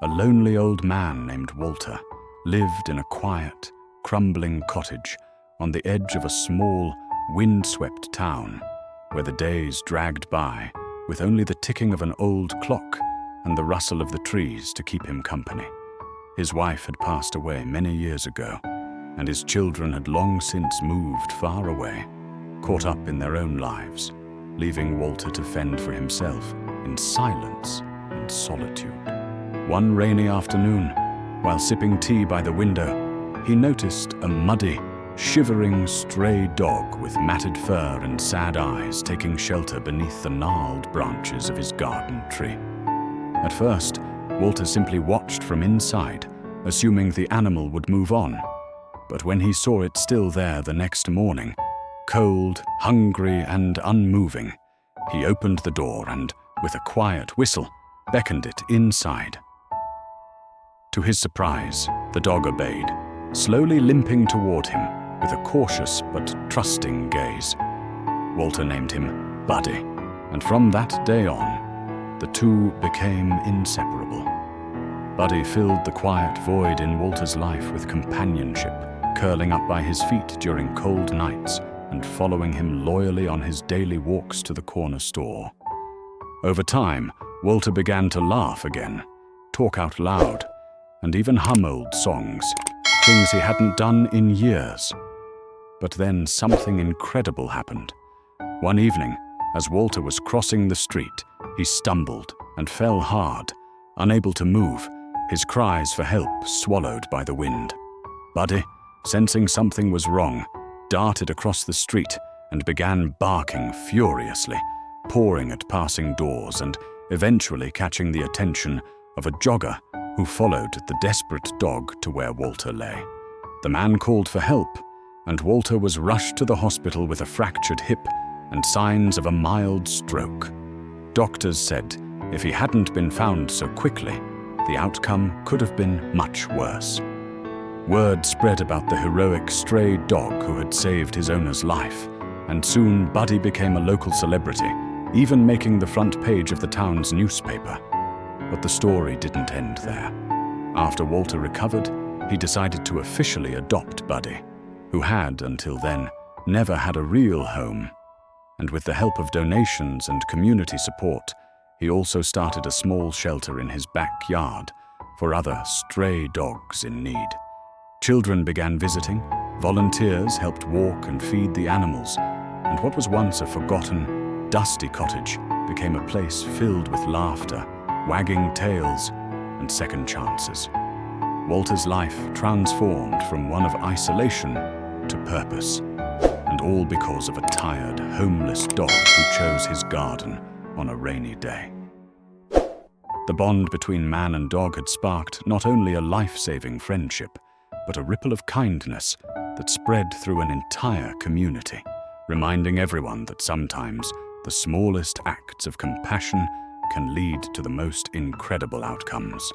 a lonely old man named Walter lived in a quiet, crumbling cottage on the edge of a small, windswept town where the days dragged by with only the ticking of an old clock and the rustle of the trees to keep him company. His wife had passed away many years ago, and his children had long since moved far away, caught up in their own lives, leaving Walter to fend for himself in silence and solitude. One rainy afternoon, while sipping tea by the window, he noticed a muddy, shivering stray dog with matted fur and sad eyes taking shelter beneath the gnarled branches of his garden tree. At first, Walter simply watched from inside, assuming the animal would move on. But when he saw it still there the next morning, cold, hungry, and unmoving, he opened the door and, with a quiet whistle, beckoned it inside. To his surprise, the dog obeyed, slowly limping toward him with a cautious but trusting gaze. Walter named him Buddy, and from that day on, the two became inseparable. Buddy filled the quiet void in Walter's life with companionship, curling up by his feet during cold nights and following him loyally on his daily walks to the corner store. Over time, Walter began to laugh again, talk out loud, and even hum old songs, things he hadn't done in years. But then something incredible happened. One evening, as Walter was crossing the street, he stumbled and fell hard, unable to move, his cries for help swallowed by the wind. Buddy, sensing something was wrong, darted across the street and began barking furiously, pawing at passing doors and eventually catching the attention of a jogger who followed the desperate dog to where Walter lay. The man called for help, and Walter was rushed to the hospital with a fractured hip and signs of a mild stroke. Doctors said if he hadn't been found so quickly, the outcome could have been much worse. Word spread about the heroic stray dog who had saved his owner's life, and soon Buddy became a local celebrity, even making the front page of the town's newspaper. But the story didn't end there. After Walter recovered, he decided to officially adopt Buddy, who had, until then, never had a real home. And with the help of donations and community support, he also started a small shelter in his backyard for other stray dogs in need. Children began visiting, volunteers helped walk and feed the animals, and what was once a forgotten, dusty cottage became a place filled with laughter, wagging tails, and second chances. Walter's life transformed from one of isolation to purpose, and all because of a tired, homeless dog who chose his garden on a rainy day. The bond between man and dog had sparked not only a life-saving friendship, but a ripple of kindness that spread through an entire community, reminding everyone that sometimes the smallest acts of compassion can lead to the most incredible outcomes.